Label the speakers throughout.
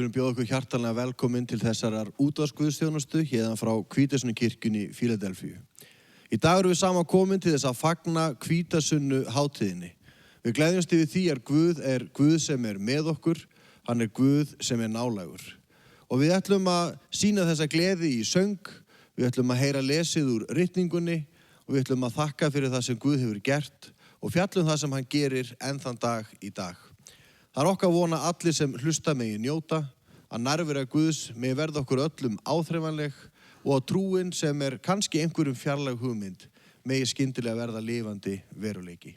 Speaker 1: skulum bjóða okkur hjartanlega velkomin til þessarar útvarpsguðsþjónustu héðan frá Hvítasunnu-kirkjunni í Fíladelfíu. Í dag erum við saman komin til þess að fagna Hvítasunnu hátíðinni. Við gleðjumst yfir því að Guð sem er með okkur, hann er Guð sem er nálægur. Og við ætlum að sýna þessa gleði í söng, við ætlum að heyra lesið úr ritningunni og við ætlum að þakka fyrir það sem Guð hefur gert og fjallum það sem hann gerir enn þann dag í dag. Það er okkar vona allir sem hlusta megi njóta, að nærvera Guðs megi verða okkur öllum áþreifanleg og að trúin sem er kannski einhverjum fjarlæg hugmynd megi skyndilega verða lifandi veruleiki.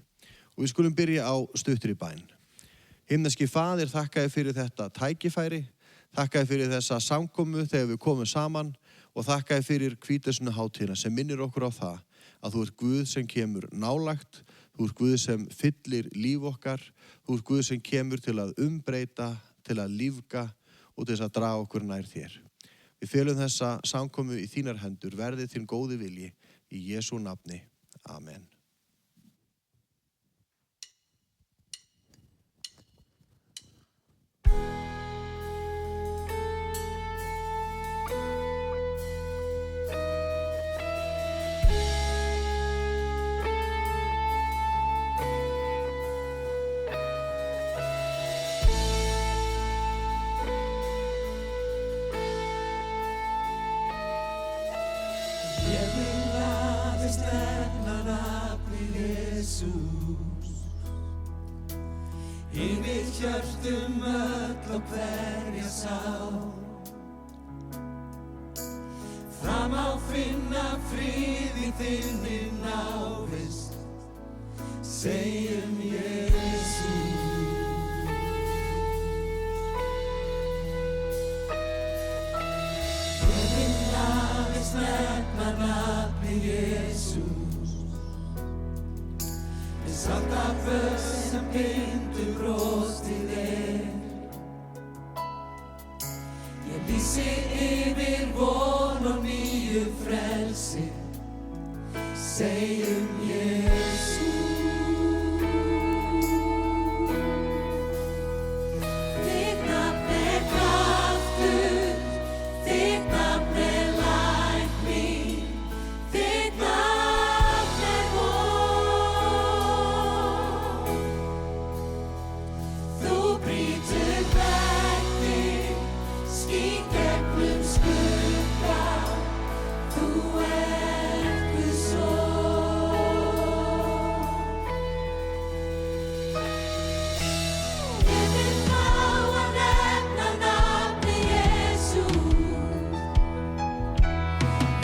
Speaker 1: Og við skulum byrja á stuttri bæn. Himneski Faðir, þakka þér fyrir þetta tækifæri, þakka þér fyrir þessa samkomu þegar við komum saman og þakka þér fyrir Hvítasunnu hátíðina sem minnir okkur á það að þú ert Guð sem kemur nálægt, þú ert Guð sem fyllir líf okkar, þú ert Guð sem kemur til að umbreyta, til að lífga og til þess að draga okkur nær þér. Við felum þessa samkomu í þínar hendur, verði þín góði vilji í Jesú nafni. Amen.
Speaker 2: Yfir hjörtum öll og hverja sál. Fram á finna frið í þinni návist, segjum Jesú. Ég vil aðeins nefna nafnið Jesús, við salta föst sem bindur brostið Ég lýsi yfir von og nýju frelsi, segjum Jesú. Þitt nafn er kraftur, þitt nafn er lækning, þitt nafn er von. Þú brýtur veggi, skín gegnum skugga, þú ert Guðs son. Ég vil fá að nefna nafnið Jesús,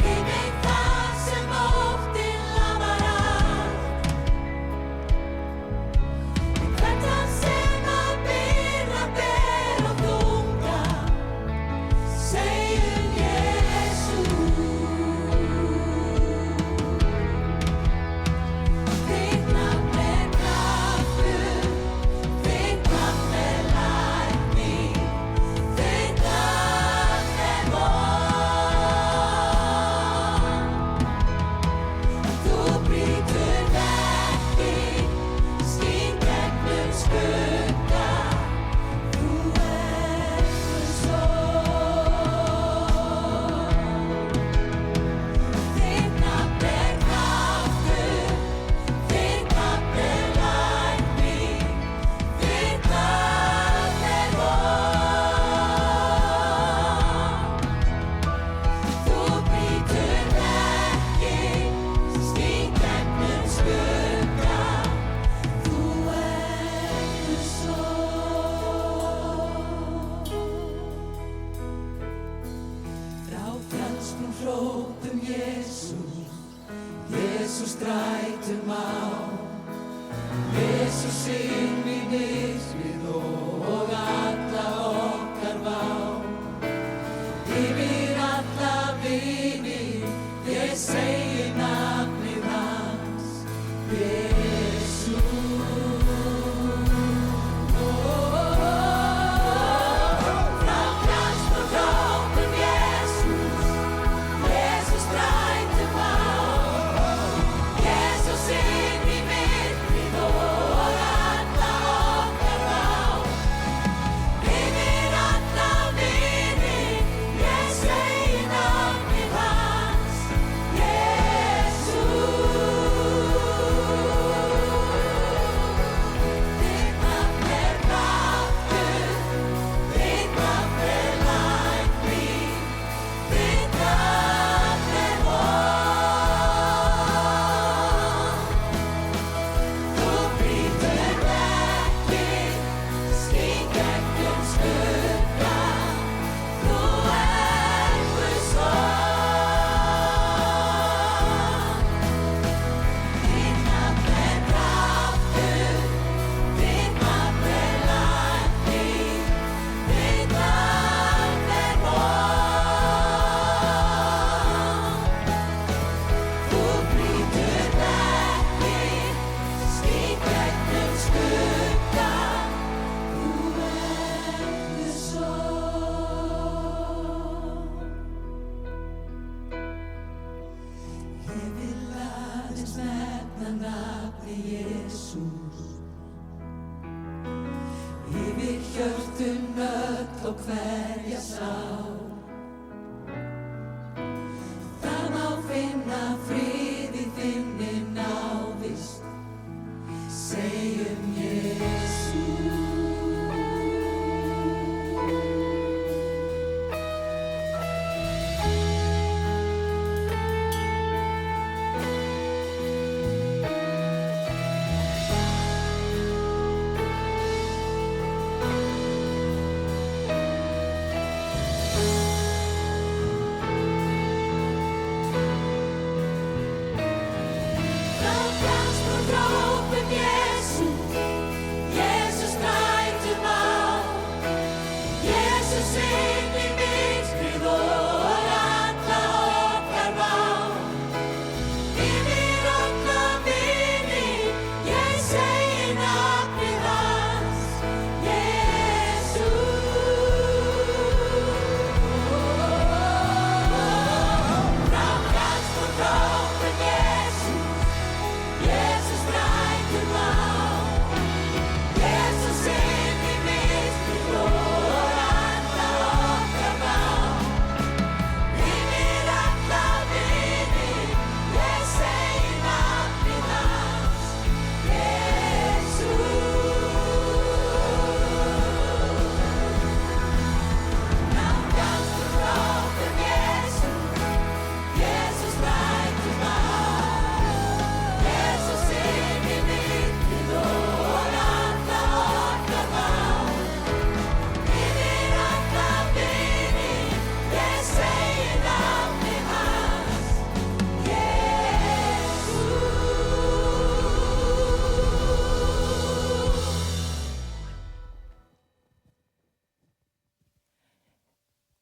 Speaker 2: ég veit það sem óttinn lamar allt. Hvert hann sem að byrða ber og þunga, segjum Jesú. Þitt nafn er kraftur, þitt nafn er lækning, þitt nafn er von. Þú brýtur veggi, skín gegnum skugga, þú ert Guðs son. Þitt nafn er kraftur, þitt nafn er lækning, þitt nafn er von. Þú brýtur veggi, skín gegnum skugga, þú ert Guðs son. Frá fjallsbrún hrópum Jesús, Jesús drætum á, Jesús inn í myrkrið og alla okkar vá. Yfir alla vini, ég segi nafnið hans, Jesú. Frá fjallsbrún hrópum Jesús, Jesús drætum á, Jesús inn í myrkrið og alla okkar vá. Yfir alla vini, Jesús. Yfir hjörtun öll og hverja sál. Það má finna frið í þinni návist. Segjum Jesús.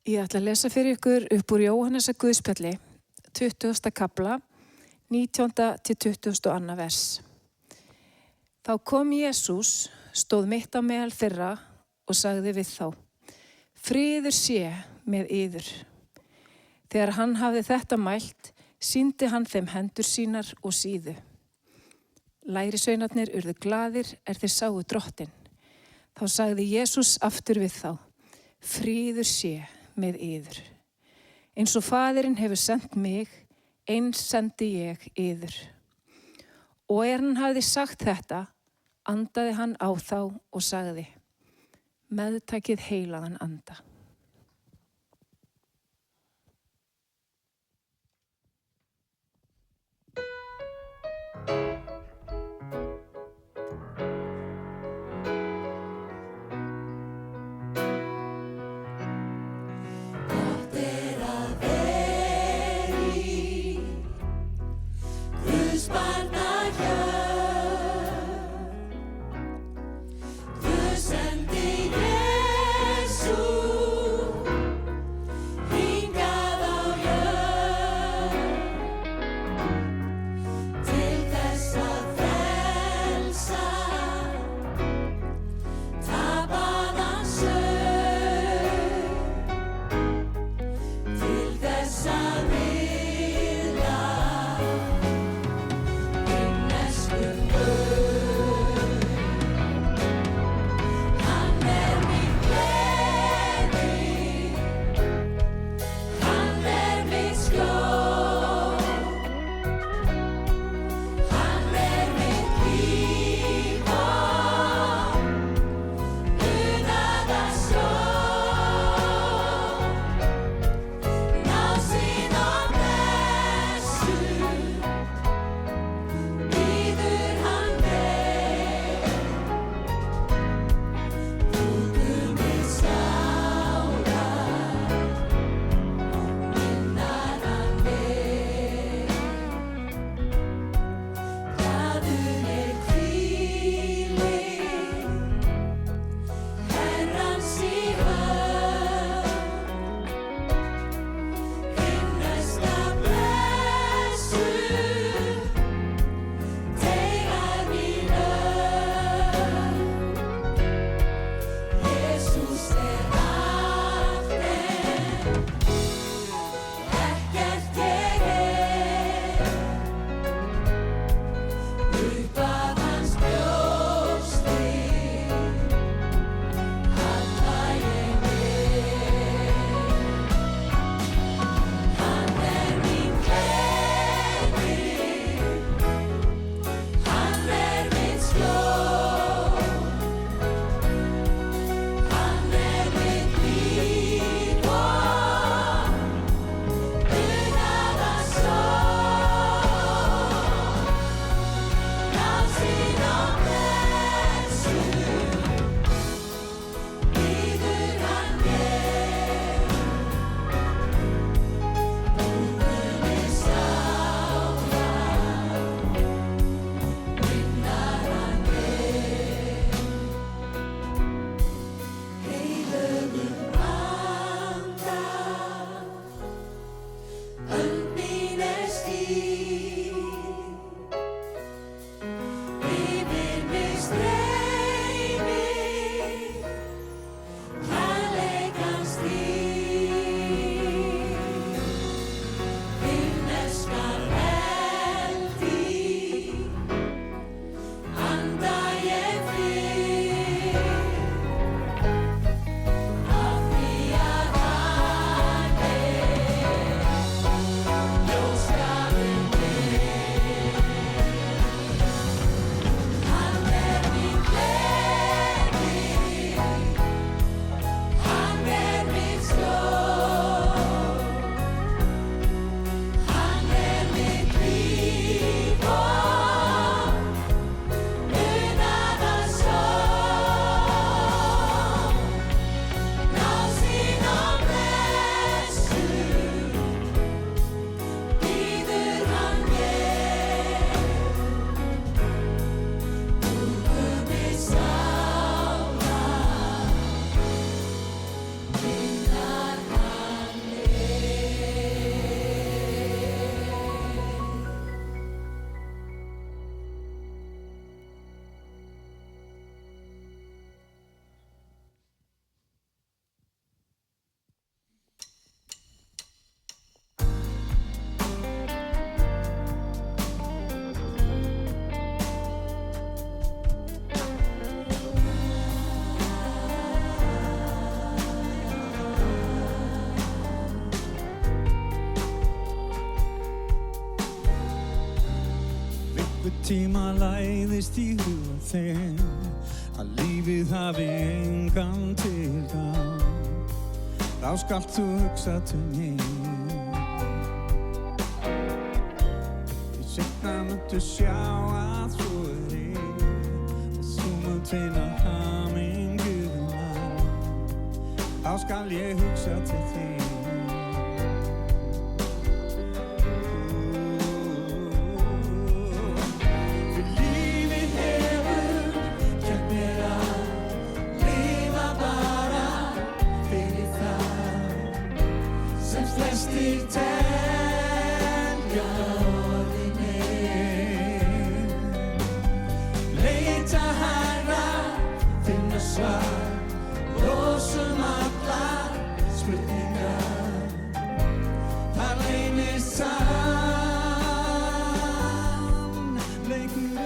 Speaker 3: Ég ætla að lesa fyrir ykkur upp úr Jóhannesa Guðspjalli, 20. kafla, 19. til 22. vers. Þá kom Jesús, stóð mitt á meðal þeirra og sagði við þá: Friður sé með yður. Þegar hann hafði þetta mælt, sýndi hann þeim hendur sínar og síðu. Lærisveinarnir urðu glaðir þeir sáu drottinn. Þá sagði Jesús aftur við þá: Friður sé með yður. Eins og Faðirinn hefur sendt mig, eins sendi ég yður. Og hann hafði sagt þetta, andaði hann á þá og sagði: Meðtakið heilagan anda.
Speaker 2: Til þess að önd mín stíg. Yfir mig streymir kærleikans stíg. Himneskar heldi anda ég frið. Af því að hann ljósgjafinn minn. Hann mín gleði, hann mitt skjól. Hann mitt líf og unaða sól. Náð sín á blessun býður hann mér. Guði sálar minnar hann
Speaker 4: Einhvern tíma læðist í huga þinn að lífið hafi engan tilgang. Þá skalt þú hugsa til mín. Því seinna muntu sjá að svo og þú munt finna hamingjuna. Þá skal ég hugsa til þín.
Speaker 2: Flestir telja orðin. Leita hærra, finna svar, losum allar spurningar. Það leynist sannleikurinn.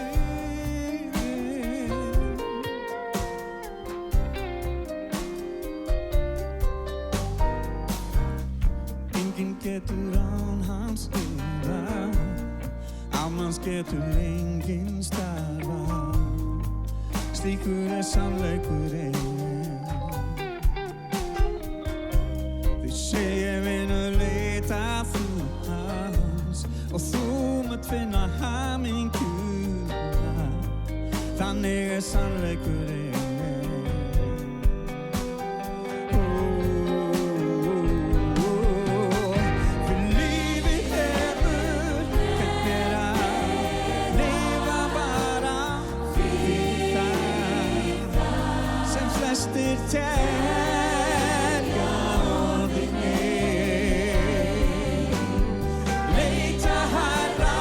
Speaker 2: Enginn getur án hans lifað, án hans getur enginn starfað. Slíkur sannleikurinn. Þau segja vinur leita þú hans og þú munt finna hamingjuna. Þannig sannleikurinn. Flestir telja orðin. Leita hærra,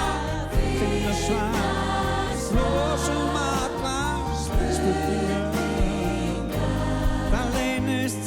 Speaker 2: finna svar, losum allar spurningar. Það leynist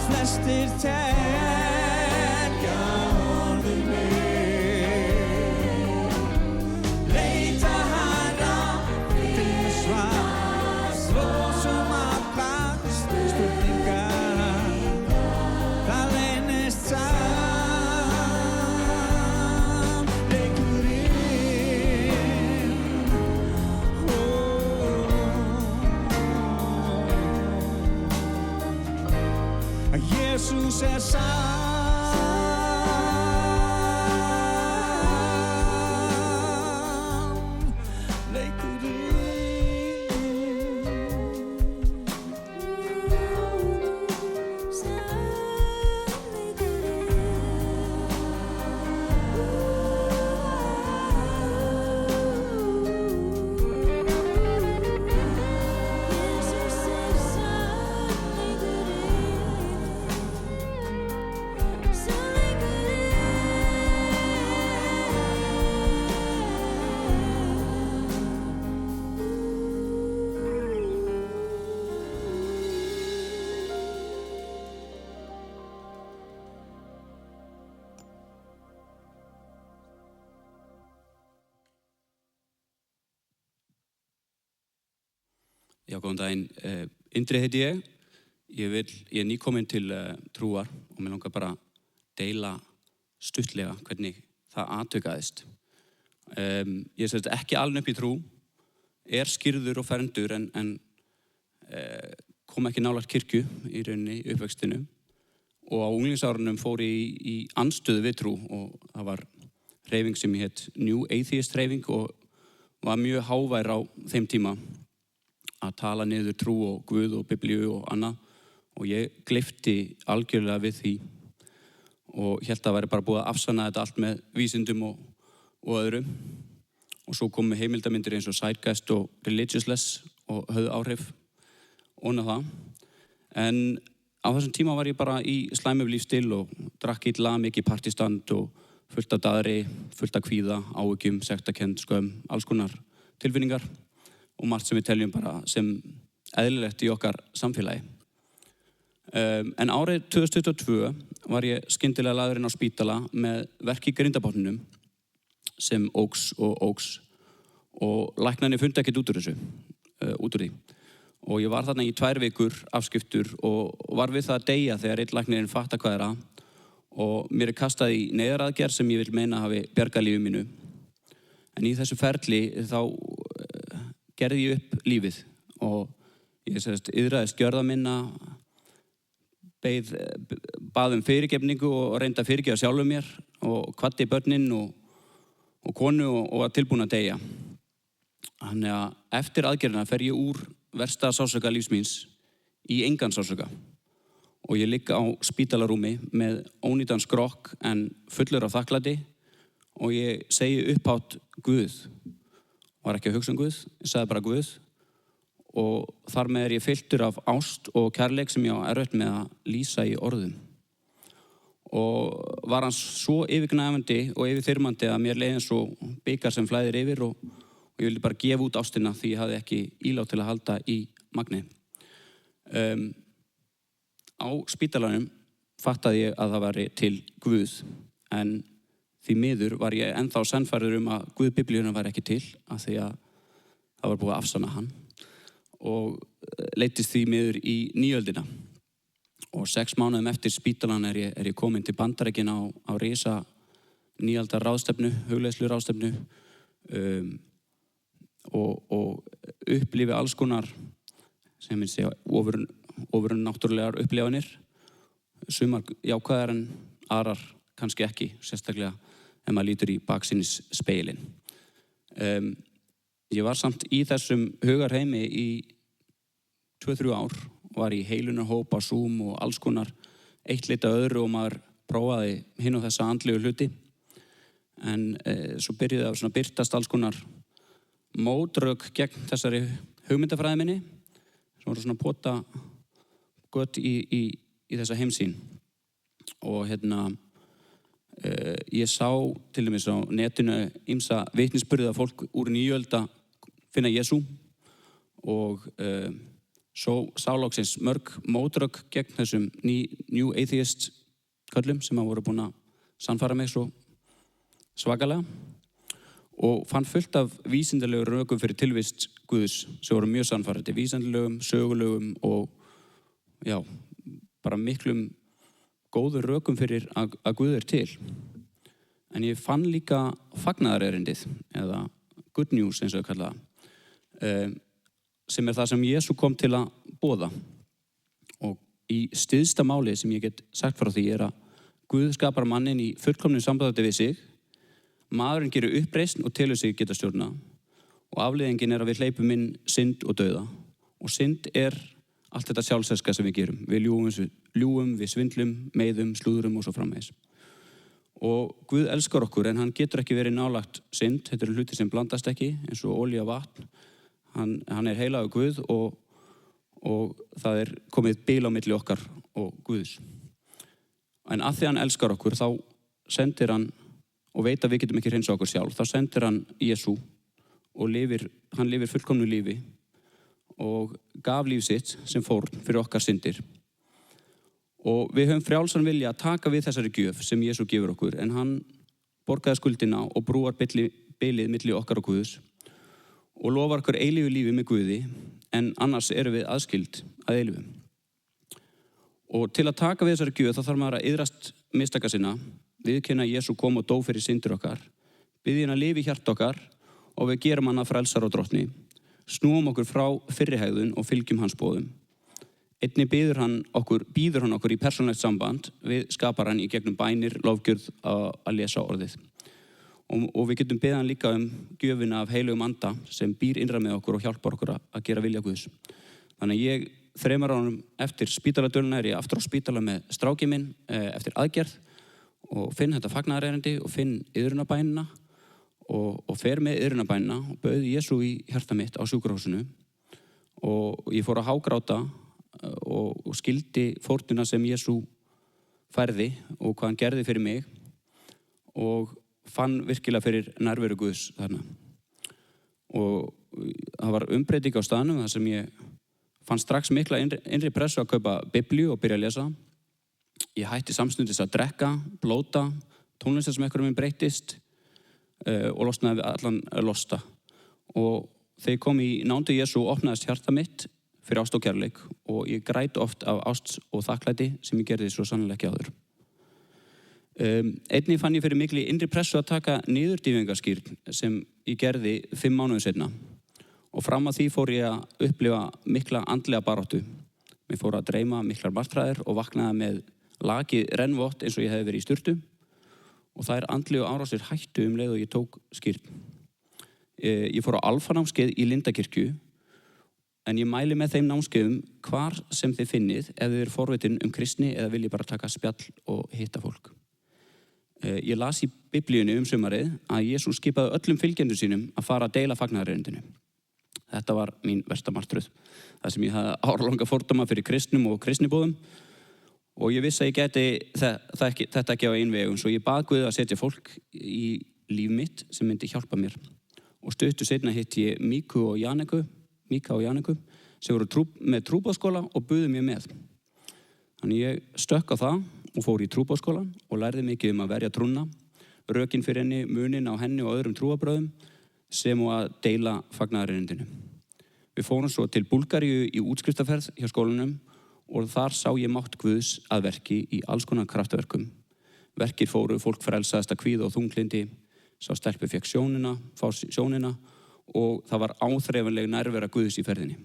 Speaker 2: flestir telja orðin. Leita hærra, finna svar,
Speaker 4: að Jesús sann.
Speaker 5: Já, góðan daginn. Indri heiti ég. Ég er nýkominn til trúar og mér langar bara að deila stuttlega hvernig það atvikaðist. Ég er ekki alveg upp í trú, er skírður og ferndur en kom ekki nálægt kirkju í rauninni í uppvextinu og á unglingsárunum fór í andstöðu við trú og það var hreyfing sem hét New Atheist hreyfing og var mjög hávær á þeim tíma að tala niður trú og Guð og Biblíu og annað og ég gleypti algjörlega við því og hélt að væri bara búið að afsanna þetta allt með vísindum og öðru og svo komu heimildamindir eins og Zeitgeist og Religiousness og höfðu áhrif ónað það en á þessum tíma var ég bara í slæmu lífsstíl og drakk illa, mikið partístand og fullt af daðri, fullt af kvíða, áhyggjum, sektarkennd, skömm, alls konar tilfinningar og margt sem við teljum bara sem eðlilegt í okkar samfélagi. En árið 2022 var ég skyndilega lagður inn á spítala með verk í grindabotninum sem óx og læknarnir fundi ekkert út úr því. Og ég var þarna í 2 vikur afskiptur og var við það að deyja þegar einn læknirinn fatta hvað að og mér kastað í neyðaraðgerð sem ég vil meina hafi bjargað lífi mínu. En í þessu ferli þá gerði ég upp lífið og ég yðraðist gjörða minna, bað fyrirgefningu og reyndi að fyrirgefa sjálfum mér og kvaddi börnin og konu og var tilbúin að deyja. Þannig að eftir aðgerðina fer ég úr versta sársauka lífs míns í engan sársauka og ég ligg á spítalarúmi með ónýtan skrokk en fullur af þakklæti og ég segi upphátt Guð. Var ekki að hugsa Guð, ég sagði bara Guð og þar með ég fylltur af ást og kærleik sem ég á erfitt með að lýsa í orðum. Og var hann svo yfirgnæfandi og yfirþyrmandi að mér leið eins og bikar sem flæðir yfir og ég vildi bara gefa út ástina því ég hafði ekki ílát til að halda í magni. Á spítalanum fattaði ég að það væri til Guð en því miður var ég ennþá sannfærður að Guð Biblíuna væri ekki til af því að það var búið að afsanna hann og leiddist því miður í nýöldina og 6 mánuðum eftir spítalan er ég kominn til Bandaríkjanna á risa nýaldar ráðstefnu, hugleiðslu ráðstefnu og upplifi alls konar sem ég segja ofurinn náttúrulegar upplifanir sumar jákvæðar en aðrar kannski ekki, sérstaklega ef maður lítur í baksinnisspegilinn. Ég var samt í þessum hugarheimi í 2-3 ár, var í heilunarhóp á Zoom og alls konar eitt lita öðru og maður prófaði hinn og þessa andlegu hluti. En svo byrjaði að birtast alls konar mótrök gegn þessari hugmyndafræði minni, sem voru svona pota gött í þessa heimsýn. Og ég sá til dæmis á netinu ýmsa vitnisburði að fólk úr nýöld að finna Jesú og svo sá loksins mörg mótrök gegn þessum New Atheist köllum sem voru búin að sannfæra mig svo svakalega og fann fullt af vísindalegum rökum fyrir tilvist Guðs sem voru mjög sannfærandi, vísindalegum, sögulegum og já, bara miklum góður rökum fyrir að Guð til. En ég fann líka fagnaðarerindið, eða good news eins og ég kalla það, sem það sem Jesú kom til að boða. Og í styðsta máli sem ég get sagt frá því að Guð skapar mannin í fullkomnu sambandi við sig. Maðurinn gerir uppreisn og telur sig geta stjórna og afleiðingin að við hleypum inn synd og dauða. Og synd allt þetta sjálfselska sem við gerum. Við ljúgum, við svindlum, meiðum, slúðrum og svo framvegis. Og Guð elskar okkur en hann getur ekki verið nálægt synd. Þetta hluti sem blandast ekki eins og olía og vatn. Hann heilagur Guð og það komið bil á milli okkar og Guðs. En að því hann elskar okkur þá sendir hann og veit að við getum ekki hreinsa okkur sjálf. Þá sendir hann Jesú og hann lifir fullkomnu lífi og gaf líf sitt sem fórn fyrir okkar syndir. Og við höfum frjálsan vilja að taka við þessari gjöf sem Jesú gefur okkur en hann borgaði skuldina og brúar bilið milli okkar og Guðs og lofar okkur eilífu lífi með Guði en annars erum við aðskild að eilífu. Og til að taka við þessari gjöf þá þarf maður að iðrast mistaka sinna, viðurkenna að Jesú kom og dó fyrir syndir okkar, biðja hann að lifa í hjarta okkar og við gerum hann að frelsara og drottni, snúum okkur frá fyrri hegðun og fylgjum hans boðum. Einnig býður hann okkur í persónulegt samband við skaparann í gegnum bænir, lofgjörð að lesa orðið. Og við getum beðið hann líka gjöfina af heilugum anda sem býr innra með okkur og hjálpar okkur að gera vilja Guðs. Þannig að ég 3 árum eftir spítaladöluna ég aftur á spítala með strákinn minn eftir aðgerð og finn þetta fagnaðarerindi og finn iðrunarbænina og fer með iðrunarbænina og bauð Jesú í hjarta mitt á sjúkrahúsinu og ég fór að hágráta og skildi fórnina sem Jesú færði og hvað hann gerði fyrir mig og fann virkilega fyrir nærveru Guðs þarna. Og það var umbreyting á staðnum þar sem ég fann strax mikla innri pressu að kaupa biblíu og byrja að lesa. Ég hætti samstundis að drekka, blóta, tónlistarsmekkurinn minn breyttist og losnaði við allan losta. Og þegar ég kom í nánd við Jesú opnaðist hjarta mitt fyrir ást og kærleik og ég græt oft af ást og þakklæti sem ég gerði svo sannlega ekki áður. Einnig fann ég fyrir mikli innri pressu að taka niðurdýfingarskírn sem ég gerði 5 mánuðum seinna og fram að því fór ég að upplifa mikla andlega baráttu. Mér fór að dreyma miklar martræðir og vaknaði með lakið rennvott eins og ég hefði verið í sturtu og þær andlegu árásir hættu leið og ég tók skírn. Ég fór á alfanámskeið í Lindakirkju en ég mæli með þeim námskeiðum hvar sem þið finnið ef þið eru forvitin kristni eða viljið bara taka spjall og hitta fólk. Ég las í biblíunni sumarið að Jesús skipaði öllum fylgjendur sínum að fara að deila fagnaðarerindinu. Þetta var mín versta martröð. Það sem ég hafði áralanga fordóma fyrir kristnum og kristnibóðum og ég vissi að ég gæti þetta ekki á einvegum svo ég bað Guð að setja fólk í líf mitt sem myndi hjálpa mér. Og stuttu seinna hitti ég Míka og Janiku sem voru með trúboðsskóla og buðu mér með. Þannig ég stökk á það og fór í trúboðsskólan og lærði mikið að verja trúna, rökin fyrir henni, munin á henni og öðrum trúabröðum sem og að deila fagnaðarerindinu. Við fórum svo til Búlgaríu í útskriftarferð hjá skólanum og þar sá ég mátt Guðs að verki í alls konar kraftaverkum. Verkir fóru, fólk frelsaðist að kvíða og þunglindi, sá stelpu fékk sjónina og það var áþreifanleg nærvera Guðs í ferðinni.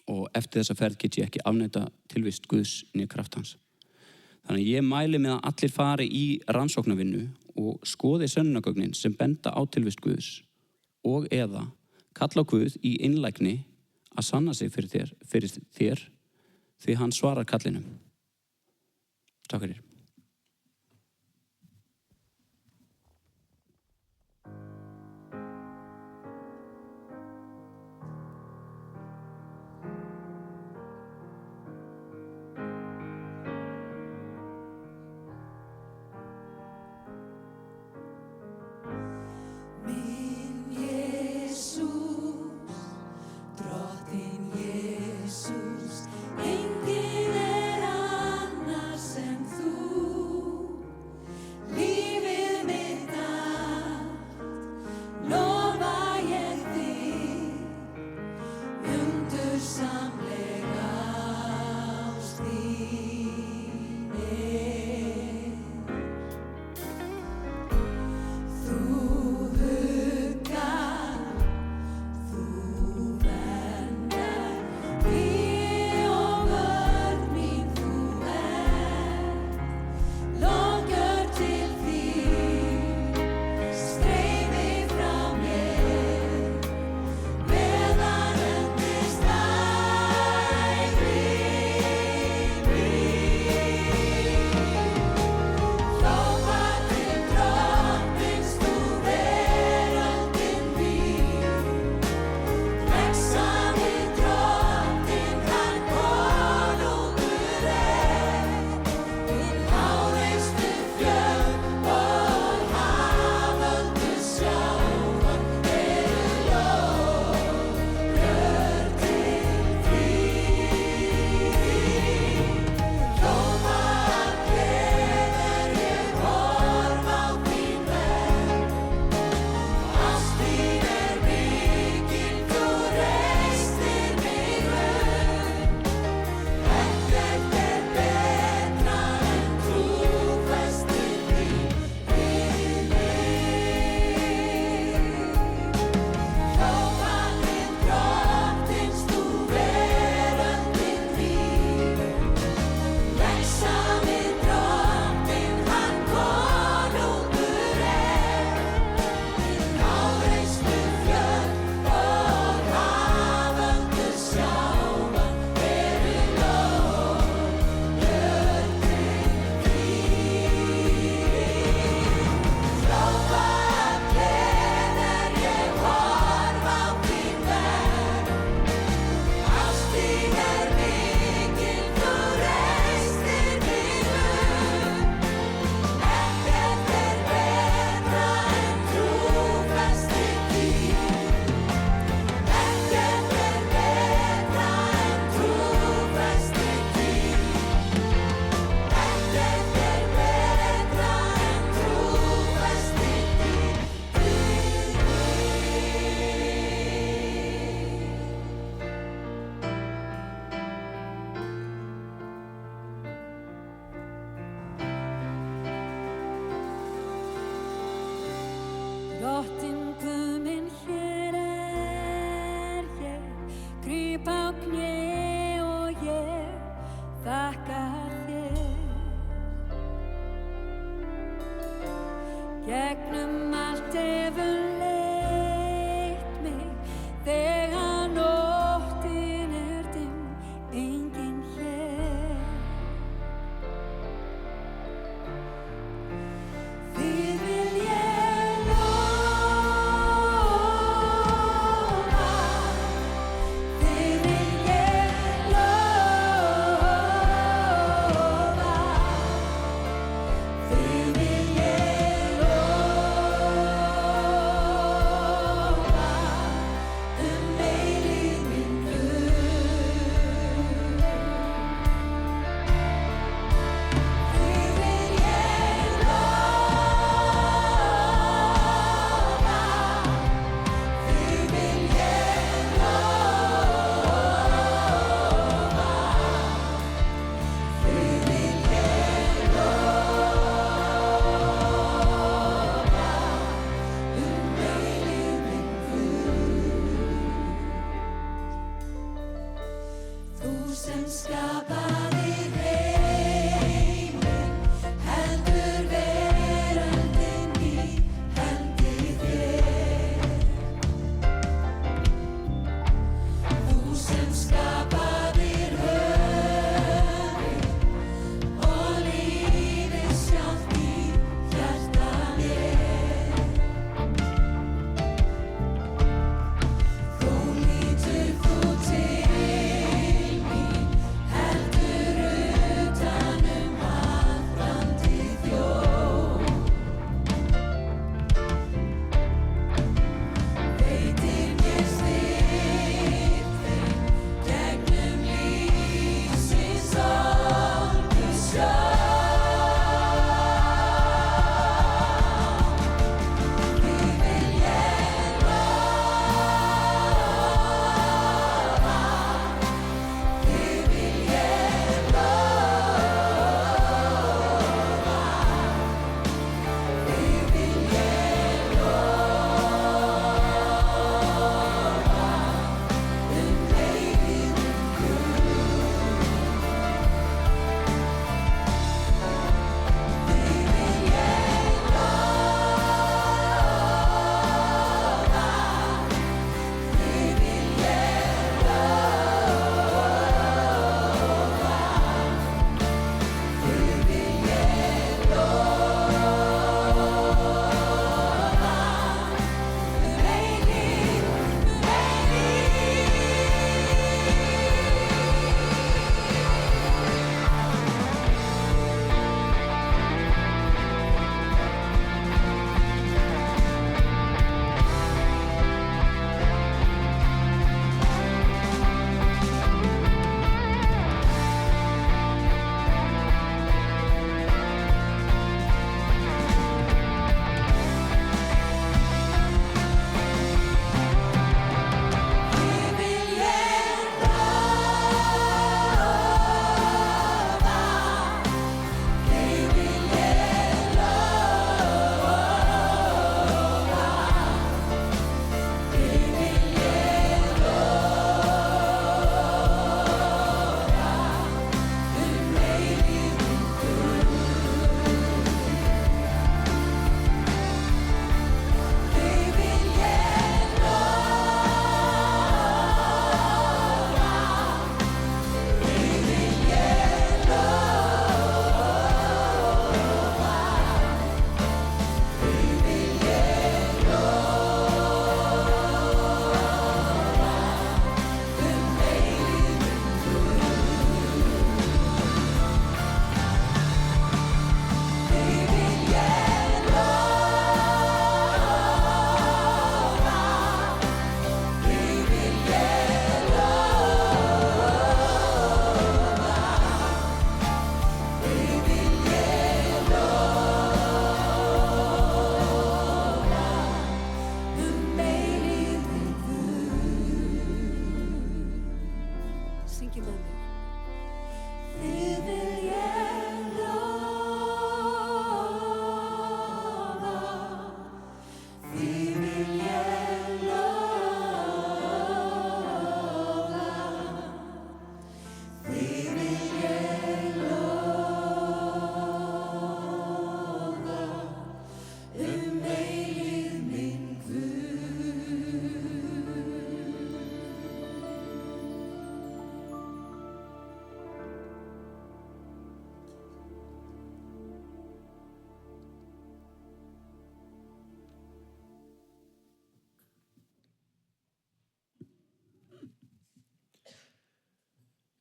Speaker 5: Og eftir þessa ferð get ég ekki afneita tilvist Guðs né kraft hans. Þannig að ég mæli með að allir fari í rannsóknarvinnu og skoði sönnunargögnin sem benda á tilvist Guðs og eða kalla á Guð í einlægni að sanna sig fyrir þér því hann svarar kallinu. Takk fyrir.
Speaker 2: Enginn annars en þú.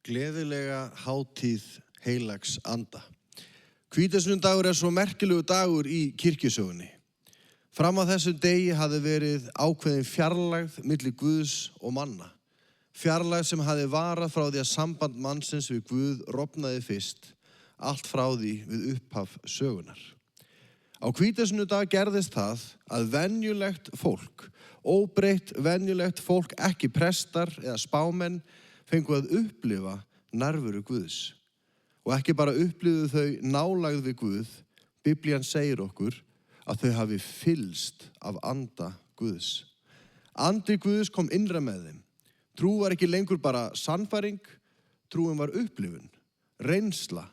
Speaker 1: Gleðilega hátíð heilags anda. Hvítasunnudagur svo merkilegu dagur í kirkjusögunni. Fram að þessum degi hafði verið ákveðin fjarlægð milli Guðs og manna. Fjarlægð sem hafði varað frá því að samband mannsins við Guð rofnaði fyrst, allt frá því við upphaf sögunar. Á hvítasunnudag gerðist það að venjulegt fólk, óbreytt venjulegt fólk, ekki prestar eða spámenn, fengu að upplifa nærveru Guðs. Og ekki bara upplifuðu þau nálægð við Guð, Biblían segir okkur að þau hafi fyllst af anda Guðs. Andi Guðs kom innra með þeim. Trú var ekki lengur bara sannfæring, trúin var upplifun, reynsla,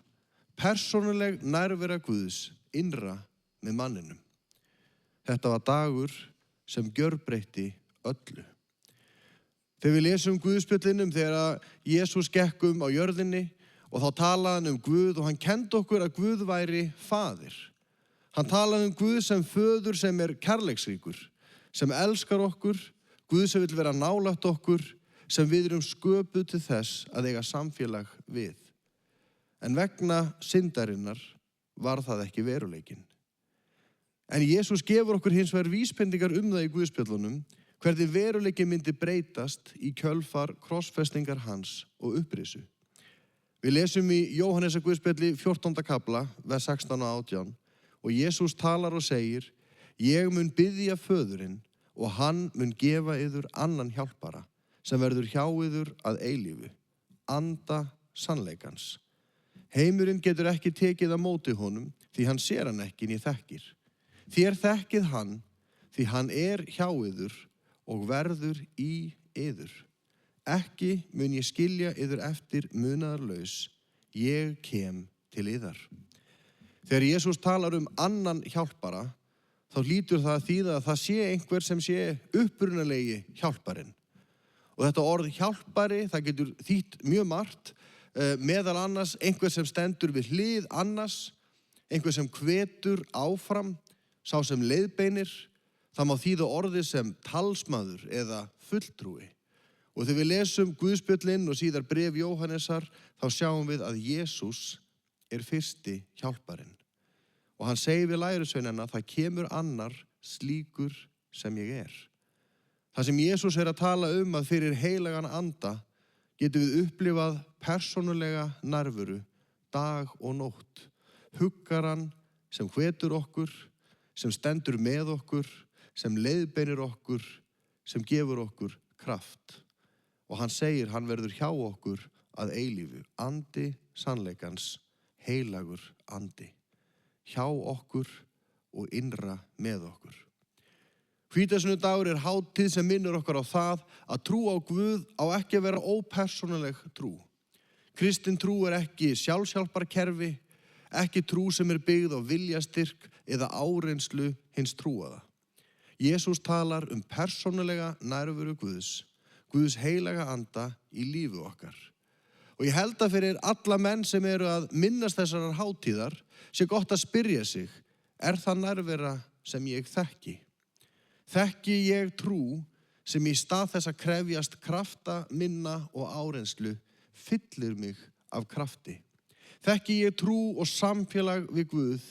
Speaker 1: persónuleg nærvera Guðs innra með manninum. Þetta var dagur sem gjörbreytti öllu. Þegar við lesum Guðspjallinum þegar Jesús gekk á jörðinni og þá talaði hann Guð og hann kenndi okkur að Guð væri faðir. Hann talaði Guð sem föður sem kærleiksríkur, sem elskar okkur, Guð sem vill vera nálægt okkur, sem við erum sköpuð til þess að eiga samfélag við. En vegna syndarinnar var það ekki veruleikinn. En Jesús gefur okkur hins vegar vísbendingar það í Guðspjallunum, hvernig veruleiki myndi breytast í kjölfar krossfestingar hans og upprisu. Við lesum í Jóhannesar Guðspjalli 14. kapla, vers 16 og 18, og Jesús talar og segir: Ég mun biðja föðurinn og hann mun gefa yður annan hjálpara, sem verður hjá yður að eilífu, anda sannleikans. Heimurinn getur ekki tekið á móti honum, því hann sér hann ekki né þekkir. Þér þekkið hann, því hann hjá yður og verður í yður. Ekki mun ég skilja yður eftir munaðarlaus, ég kem til yðar. Þegar Jesús talar annan hjálpara, þá hlýtur það að þýða að það sé einhver sem sé upprunalegi hjálparinn. Og þetta orð hjálpari, það getur þýtt mjög margt, meðal annars einhver sem stendur við hlið annars, einhver sem hvetur áfram, sá sem leiðbeinir. Það má þýða orðið sem talsmaður eða fulltrúi. Og þegar við lesum Guðspjöllin og síðar bréf Jóhannesar, þá sjáum við að Jesús fyrsti hjálparinn. Og hann segir við lærisveinana: það kemur annar slíkur sem ég Það sem Jesús að tala að fyrir heilagan anda getum við upplifað persónulega nærveru dag og nótt. Huggaran sem hvetur okkur, sem stendur með okkur, sem leiðbeinir okkur, sem gefur okkur kraft. Og hann segir, hann verður hjá okkur að eilífu, andi sannleikans, heilagur andi. Hjá okkur og innra með okkur. Hvítasunnudagur hátíð sem minnir okkur á það að trú á Guð á ekki að vera ópersónuleg trú. Kristin trú ekki sjálfshjálparkerfi, ekki trú sem byggð á viljastyrk eða áreynslu hins trúaða. Jesús talar persónulega nærveru Guðs heilaga anda í lífi okkar. Og ég held að fyrir alla menn sem að minnast þessarar hátíðar sé gott að spyrja sig: það nærvera sem ég þekki? Þekki ég trú sem í stað þess að krefjast krafta minna og áreynslu fyllir mig af krafti? Þekki ég trú og samfélag við Guð,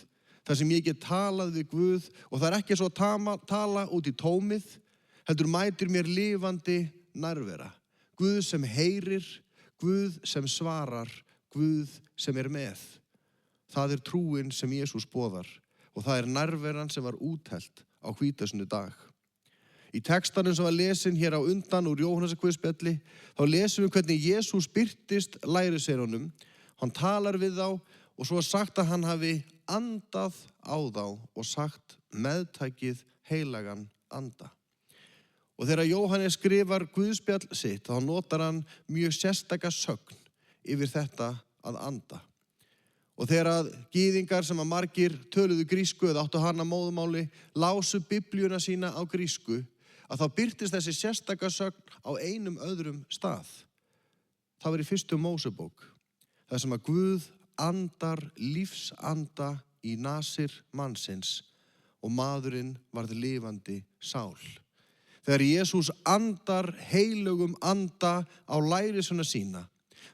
Speaker 1: þar sem ég get talað við Guð og það ekki svo að tala út í tómið, heldur mætir mér lifandi nærvera. Guð sem heyrir, Guð sem svarar, Guð sem með. Það trúin sem Jesús boðar og það nærveran sem var úthelt á hvítasunnudag. Í textanum sem var lesin hér á undan úr Jóhannesar Guðspjalli, þá lesum við hvernig Jesús birtist lærisveinunum. Hann talar við þá og svo sagt að hann hafi andað á þá og sagt: meðtækið heilagan anda. Og þegar Jóhannes skrifar Guðspjall sitt, þá notar hann mjög sérstaka sögn yfir þetta að anda. Og þegar gyðingar sem margir töluðu grísku eða áttu hana móðumáli, lásu biblíuna sína á grísku, að þá birtist þessi sérstaka sögn á einum öðrum stað. Það var í 1. Mósebók. Það sem að Guð andar lífsanda í nasir mannsins og maðurinn varð lifandi sál. Þegar Jesús andar heilugum anda á lærisveina sína,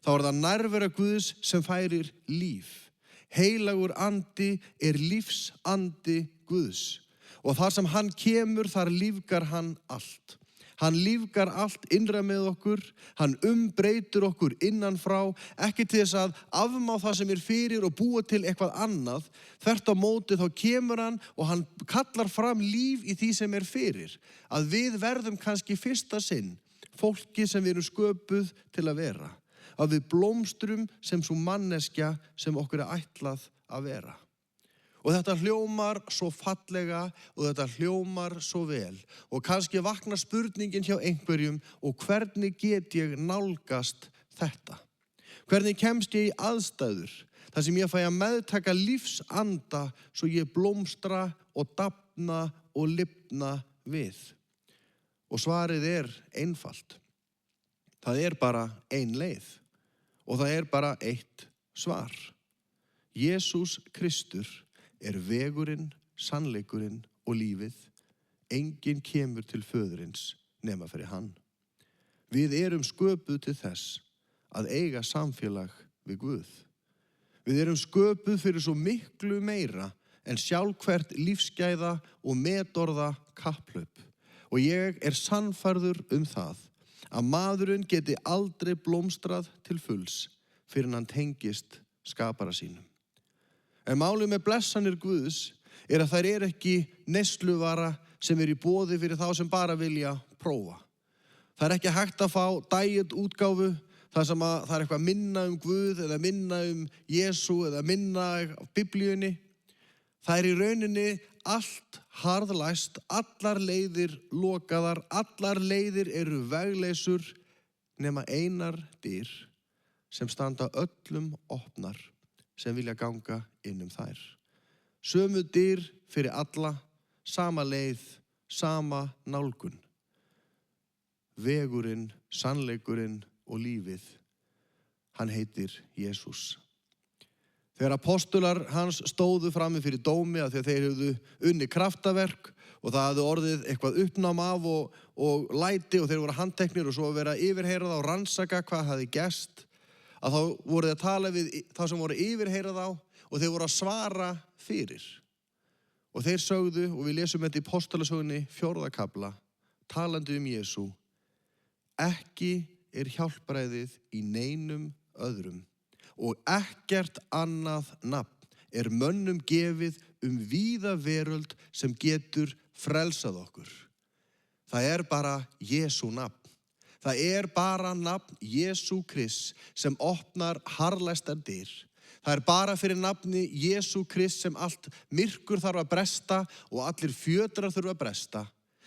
Speaker 1: þá er það nærvera Guðs sem færir líf. Heilagur andi er lífsandi Guðs og þar sem hann kemur þar lífgar hann allt. Hann lífgar allt innra með okkur, hann umbreytir okkur innan frá, ekki til þess að afmá það sem er fyrir og búa til eitthvað annað. Þvert á móti þá kemur hann og hann kallar fram líf í því sem er fyrir. Að við verðum kannski fyrsta sinn fólki sem við erum sköpuð til að vera. Að við blómstrum sem svo manneskja sem okkur er ætlað að vera. Og þetta hljómar svo fallega og þetta hljómar svo vel. Og kannski vaknar spurningin hjá einhverjum og hvernig get ég nálgast þetta? Hvernig kemst ég í aðstæður þar sem ég fæ að meðtaka lífsanda svo ég blómstra og dafna og lifna við? Og svarið er einfalt. Það er bara ein leið og það er bara eitt svar. Jesús Kristur er vegurinn, sannleikurinn og lífið. Enginn kemur til föðurins nema fyrir hann. Við erum sköpuð til þess að eiga samfélag við Guð. Við erum sköpuð fyrir svo miklu meira en sjálfhvert lífsgæða og metorða kapphlaup. Og ég er sannfærður það að maðurinn geti aldrei blómstrað til fulls fyrir hann tengist skapara sínum. En málið með blessanir Guðs er að þær eru ekki neysluvara sem er í boði fyrir þá sem bara vilja prófa. Það er ekki hægt að fá diet útgáfu þar sem það er eitthvað minna Guð eða minna Jesú eða minna Biblíunni. Það er í rauninni allt harðlæst, allar leiðir lokaðar, allar leiðir eru vegleysur nema einar dyr sem standa öllum opnar sem vilja ganga inn þær. Sömu dyr fyrir alla, sama leið, sama nálgun. Vegurinn, sannleikurinn og lífið, hann heitir Jesús. Þegar apóstolar hans stóðu frammi fyrir dómi að þeir höfðu unni kraftaverk og það hafði orðið eitthvað uppnám af og læti og þeir voru handteknir og svo að vera yfirheyrað og rannsaka hvað hafði gerst, að þá voru þeir að tala við þá sem voru yfirheyrað á og þeir voru að svara fyrir. Og þeir sögðu, og við lesum þetta í Apostolasögunni 4. kafla, talandi Jesú, ekki er hjálpræðið í neinum öðrum og ekkert annað nafn er mönnum gefið víða veröld sem getur frelsað okkur. Það er bara Jesú nafn. Það er bara nafn Jesú Krists sem opnar harðlæstar dyr. Það er bara fyrir nafni Jesú Krists sem allt myrkur þarf að bresta og allir fjötrar þurfa að bresta.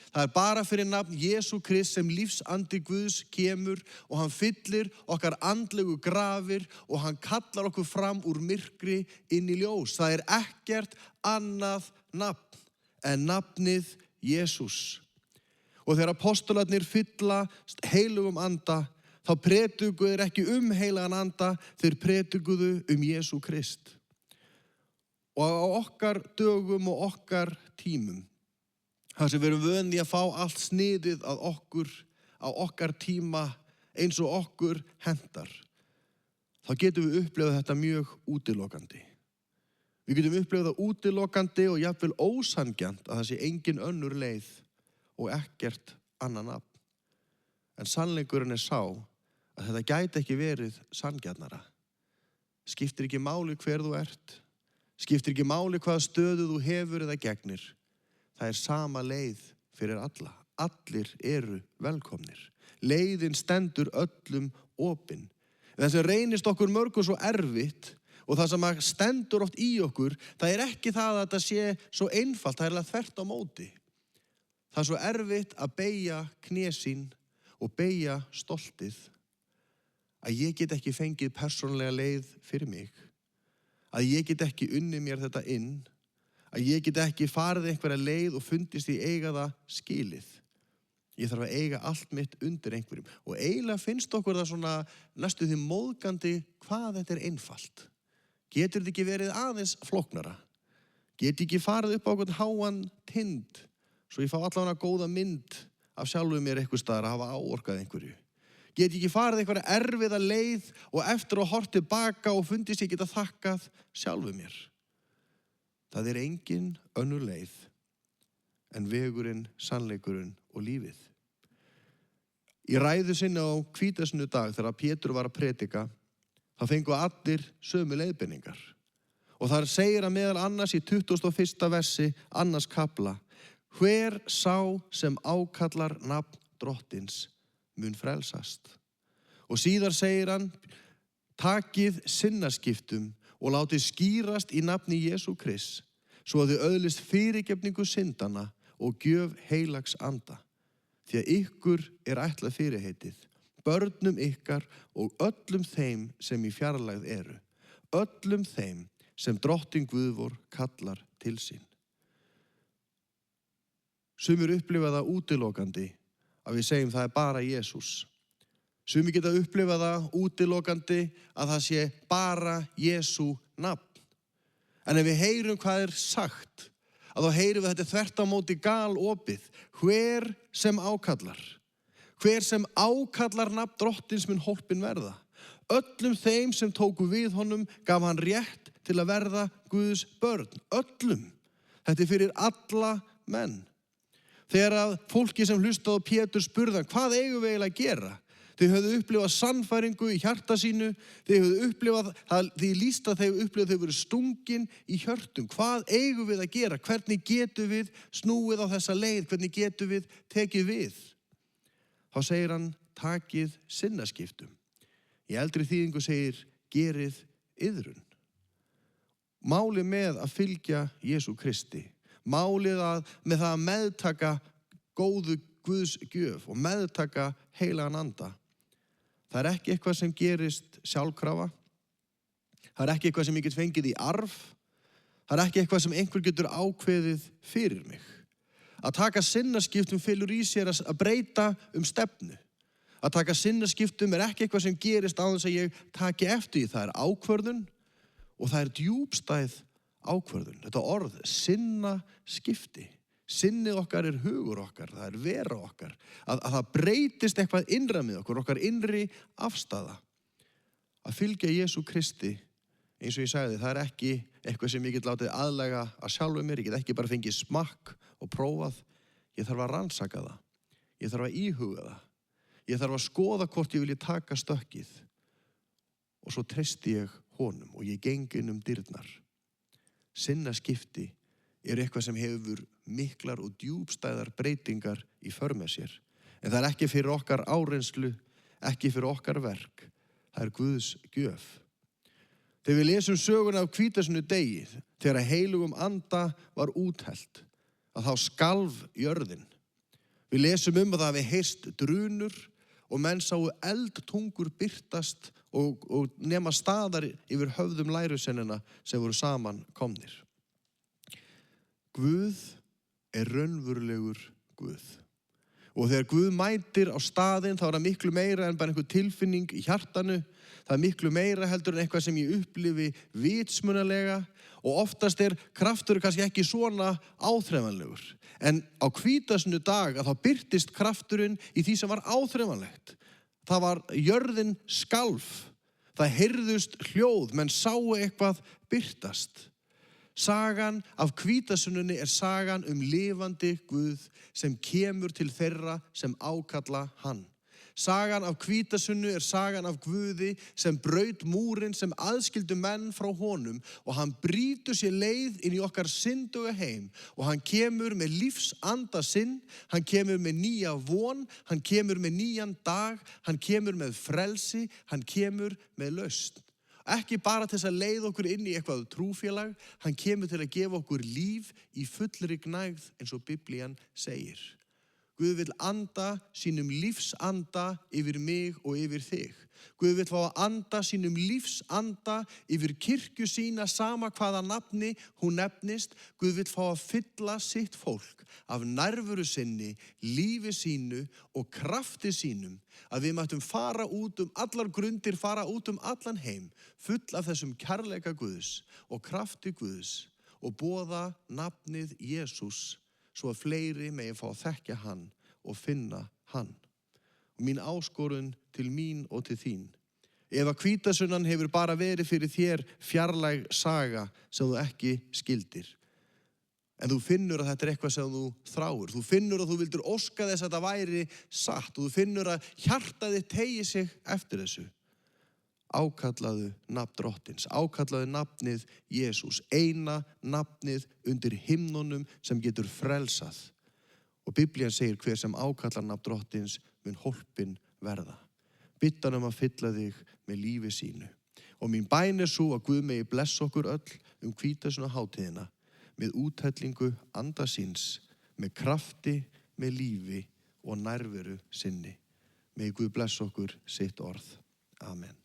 Speaker 1: Það er bara fyrir nafn Jesú Krists sem lífsandi Guðs kemur og hann fyllir okkar andlegu grafir og hann kallar okkur fram úr myrkri inn í ljós. Það er ekkert annað nafn en nafnið Jesús. Og þegar apóstolarnir fylla heilugum anda, þá predikuðu þeir ekki heilagan anda, þeir predikuðu Jesú Krist. Og á okkar dögum og okkar tímum, þar sem við erum vöndi að fá allt sniðið að okkur, á okkar tíma eins og okkur hentar, þá getum við upplifað þetta mjög útilokandi. Við getum upplifað það útilokandi og jafnvel ósanngjarnt að það sé engin önnur leið og ekkert annan nafn. En sannleikurinn er sá að þetta gæti ekki verið sanngjarnara. Skiptir ekki máli hver þú ert, skiptir ekki máli hvaða stöðu þú hefur eða gegnir. Það er sama leið fyrir alla. Allir eru velkomnir. Leiðin stendur öllum opin. Það sem reynist okkur mörgum svo erfitt og það sem stendur oft í okkur, það er ekki það að þetta sé svo einfalt, það er þvert á móti. Það er svo erfitt að beygja kné sín og beygja stoltið að ég get ekki fengið persónulega leið fyrir mig, að ég get ekki unnið mér þetta inn, að ég get ekki farið einhverja leið og fundist í eiga það skilið. Ég þarf að eiga allt mitt undir einhverjum. Og eiginlega finnst okkur það svona næstu því móðgandi hvað þetta er einfalt. Getur þetta ekki verið aðeins flóknara? Get ekki farið upp á einhvern háan tind svo ég fá allavega góða mynd af sjálfum mér eitthvað staðar að hafa áorkað einhverju. Get ég ekki farið einhverja erfiða leið og eftir að horfa tilbaka og fundist ég geta þakkað sjálfu mér? Það engin önnur leið en vegurinn, sannleikurinn og lífið. Í ræðu sinni á hvítasunnudag þegar Pétur var að predika, þá fengu allir sömu leiðbeiningar. Og þar segir hann meðal annars í 21. versi annars kafla: hver sá sem ákallar nafn drottins mun frelsast. Og síðar segir hann: takið sinnaskiptum og látið skýrast í nafni Jesú Krists, svo að þið öðlist fyrirgefningu syndanna og gjöf heilags anda. Því að ykkur ætlað fyrirheitið, börnum ykkar og öllum þeim sem í fjarlægð eru, öllum þeim sem drottin Guð kallar til sín. Sumir upplifa það útilokandi að við segjum það bara Jesús. Sumir geta upplifað það útilokandi að það sé bara Jesú nafn. En ef við heyrum hvað sagt, að þá heyrum við þetta þvert á móti galopið: hver sem ákallar. Hver sem ákallar nafn drottins mun hólpinn verða. Öllum þeim sem tóku við honum gaf hann rétt til að verða Guðs börn. Öllum. Þetta fyrir alla menn. Þegar að fólki sem hlustaði á Pétur spurði hann: hvað eigum við eiginlega að gera? Þau höfðu upplifað sannfæringu í hjarta sínu, þau höfðu upplifað, því lýst að þau upplifað þau voru stungin í hjörtum. Hvað eigum við að gera? Hvernig getum við snúið á þessa leið? Hvernig getum við tekið við? Þá segir hann: takið sinnaskiptum. Í eldri þýðingu segir: gerið iðrun. Málið með að fylgja Jesú Kristi, málið með það að meðtaka góðu Guðs gjöf og meðtaka heilagan anda, það ekki eitthvað sem gerist sjálfkrafa. Það ekki eitthvað sem ég get fengið í arf. Það ekki eitthvað sem einhver getur ákveðið fyrir mig. Að taka sinnaskiptum felur í sér að breyta stefnu. Að taka sinnaskiptum ekki eitthvað sem gerist án þess að ég taki eftir því. Það ákvörðun og það djúpstæð ákvörðun. Þetta orð, sinnaskipti. Sinnið okkar hugur okkar, það vera okkar. Að það breytist eitthvað innra með okkur, okkar innri afstaða. Að fylgja Jesú Kristi, eins og ég sagði, það ekki eitthvað sem ég get látið aðlega að sjálfu mér. Ég get ekki bara fengið smakk og prófað. Ég þarf að rannsaka það. Ég þarf að íhuga það. Ég þarf að skoða hvort ég vilji taka stökkið. Og svo treysti ég honum og ég geng inn dyrnar. Sinnaskipti eitthvað sem hefur miklar og djúpstæðar breytingar í för með sér. En það ekki fyrir okkar áreynslu, ekki fyrir okkar verk. Það Guðs gjöf. Þegar við lesum söguna af hvítasunnudeigi, þegar heilugum anda var úthellt, að þá skalf jörðin. Við lesum að það hafi heyrst drunur og menn sáu eldtungur birtast og nema staðar yfir höfðum lærusennina sem voru saman komnir. Guð raunverulegur Guð. Og þegar Guð mætir á staðinn, þá það miklu meira en bara einhver tilfinning í hjartanu. Það miklu meira heldur en eitthvað sem ég upplifi vitsmunalega. Og oftast kraftur kannski ekki svona áþreifanlegur. En á hvítasunnudag að þá birtist krafturinn í því sem var áþreifanlegt. Það var jörðin skalf. Það heyrðust hljóð, menn sáu eitthvað birtast. Sagan af hvítasunnunni sagan lifandi Guð sem kemur til þeirra sem ákalla hann. Sagan af hvítasunnu sagan af Guði sem braut múrinn sem aðskildu menn frá honum og hann brýtur sér leið inn í okkar synduga heim og hann kemur með lífsanda sinn, hann kemur með nýja von, hann kemur með nýjan dag, hann kemur með frelsi, hann kemur með lausn. Ekki bara til þess að leiða okkur inn í eitthvað trúfélag, hann kemur til að gefa okkur líf í fullri gnægð eins og Biblían segir. Guð vill anda sínum lífsanda yfir mig og yfir þig. Guð vill fá að anda sínum lífsanda yfir kirkju sína sama hvaða nafni hún nefnist. Guð vill fá að fylla sitt fólk af nærveru sinni, lífi sínu og krafti sínum. Að við mættum fara út allar grundir, fara út allan heim, full af þessum kærleika Guðs og krafti Guðs og boða nafnið Jesús svo að fleiri megi fá að þekkja hann og finna hann. mín áskorun til mín og til þín. Ef að hvítasunnan hefur bara verið fyrir þér fjarlæg saga sem þú ekki skildir. En þú finnur að þetta er eitthvað sem þú þráir. Þú finnur að þú vildir óska þess að þetta væri satt. Og þú finnur að hjartað þitt tegi sig eftir þessu. Ákallaðu nafn Drottins. Ákallaðu nafnið Jesús. Eina nafnið undir himnunum sem getur frelsað. Og Biblían segir hver sem ákallar nafn Drottins mun hólpinn verða. Bitt hann að fylla þig með lífi sínu. Og mín bæn er svo að Guð megi blessa okkur öll hvítasunnuhátíðina með úthellingu anda síns, með krafti, með lífi og nærveru sinni. Megi Guð blessa okkur sitt orð. Amen.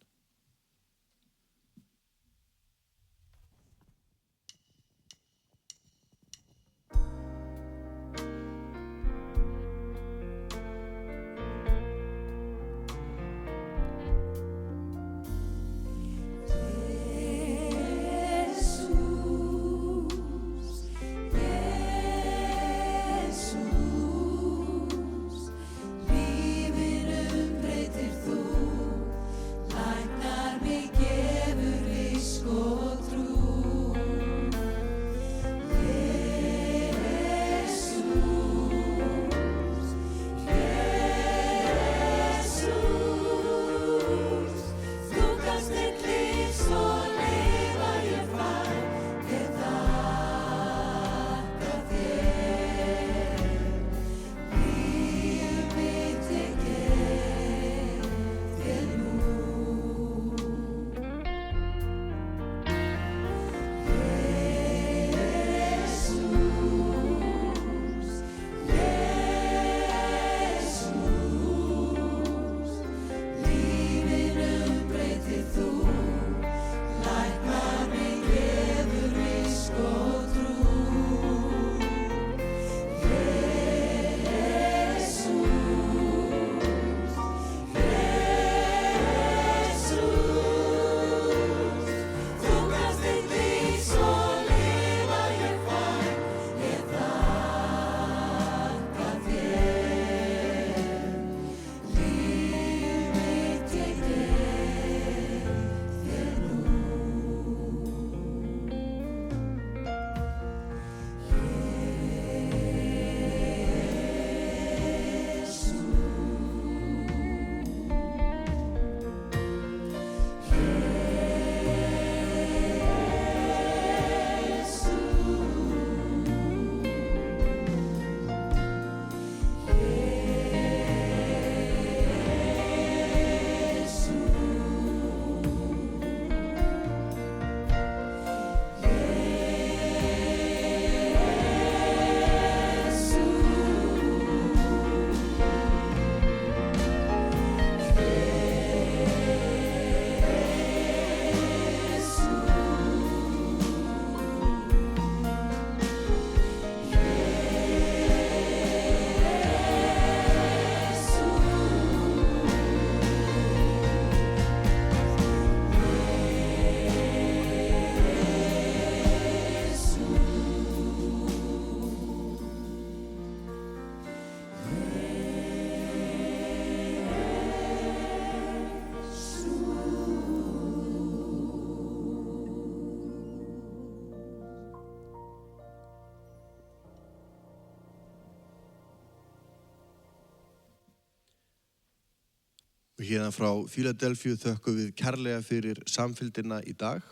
Speaker 1: Og hérna frá Fíladelfíu þökkum við kærlega fyrir samfylgdina í dag.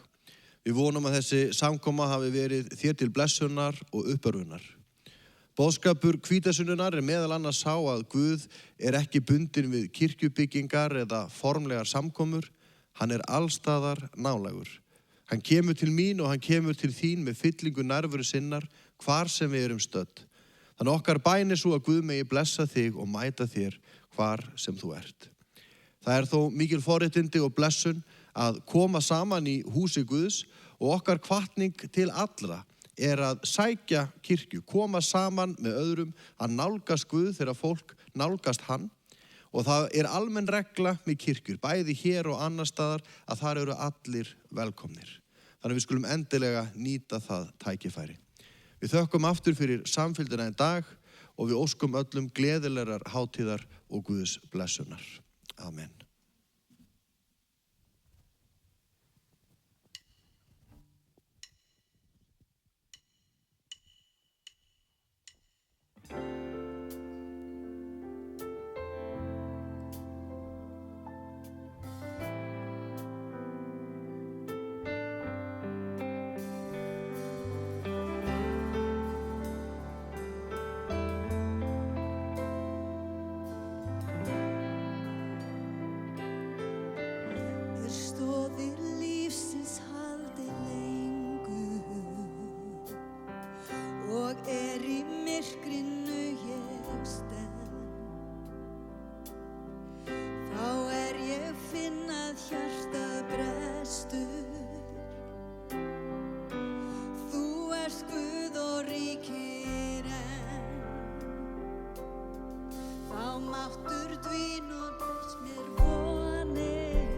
Speaker 1: Við vonum að þessi samkoma hafi verið þér til blessunar og uppörfunar. Boðskapur hvítasunnunar meðal annars sá að Guð ekki bundinn við kirkjubyggingar eða formlegar samkomur. Hann allstaðar nálægur. Hann kemur til mín og hann kemur til þín með fyllingu nærveru sinnar hvar sem við erum stödd. Þannig okkar bæn svo að Guð megi blessa þig og mæta þér hvar sem þú ert. Það þó mikil forréttindi og blessun að koma saman í húsi Guðs og okkar hvatning til allra að sækja kirkju, koma saman með öðrum að nálgast Guð þegar fólk nálgast hann og það almenn regla með kirkjur, bæði hér og annar staðar að þar eru allir velkomnir. Þannig við skulum endilega nýta það tækifæri. Við þökkum aftur fyrir samfylgdina í dag og við óskum öllum gleðilegar hátíðar og Guðs blessunar. Amen.
Speaker 2: Stoðir lífsins haldi lengur og í myrkrinu ég stend. Þá ég finn að hjartað brestur. Þú ert Guð og ríkir enn. Þá máttur dvín og burt mér vonir.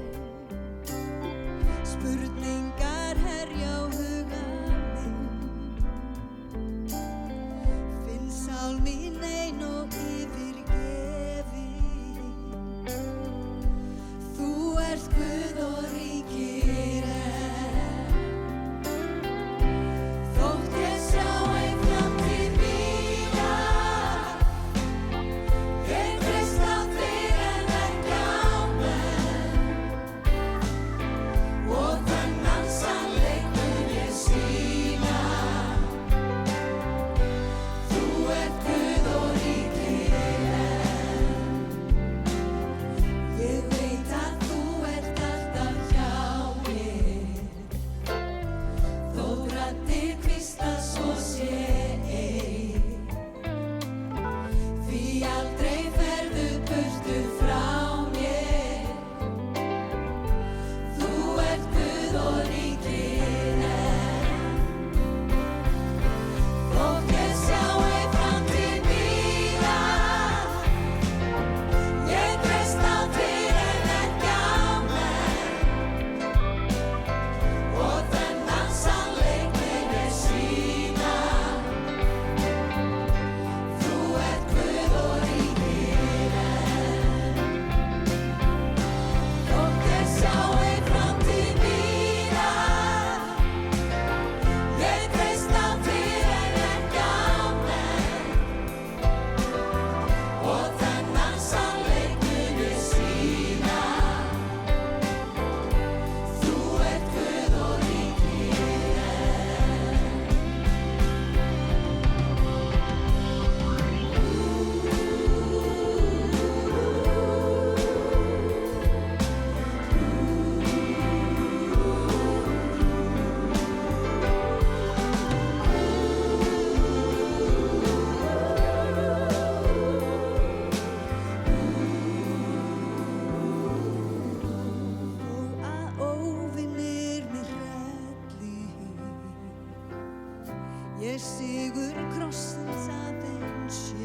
Speaker 2: Spurningar herja á huga minn. Finn sál mín ein og yfirgefin. Þú ert Guð og ríkir enn. Þótt ég sjái framtíð mína, ég treysti á þig en ekki á menn. Og þennan sannleik mun ég sýna. Þú ert Guð og ríkir enn. Ég veit að þú ert alltaf hjá mér. Þótt raddir hvísla svo sé ei. Því aldrei ferðu burtu frá mér. Þú ert Guð og ríkir enn. Þótt ég sjái framtíð mína, ég treysti á þig en ekki á menn. Og þennan sannleik mun ég sýna. Þú ert Guð og ríkir enn. Þótt ég sjái framtíð mína, ég treysti á þig en ekki á menn. Og þennan sannleik mun ég sýna. Þú ert Guð og ríkir enn. Og að óvinir mér hrelli, ég sigur krossins aðeins sé.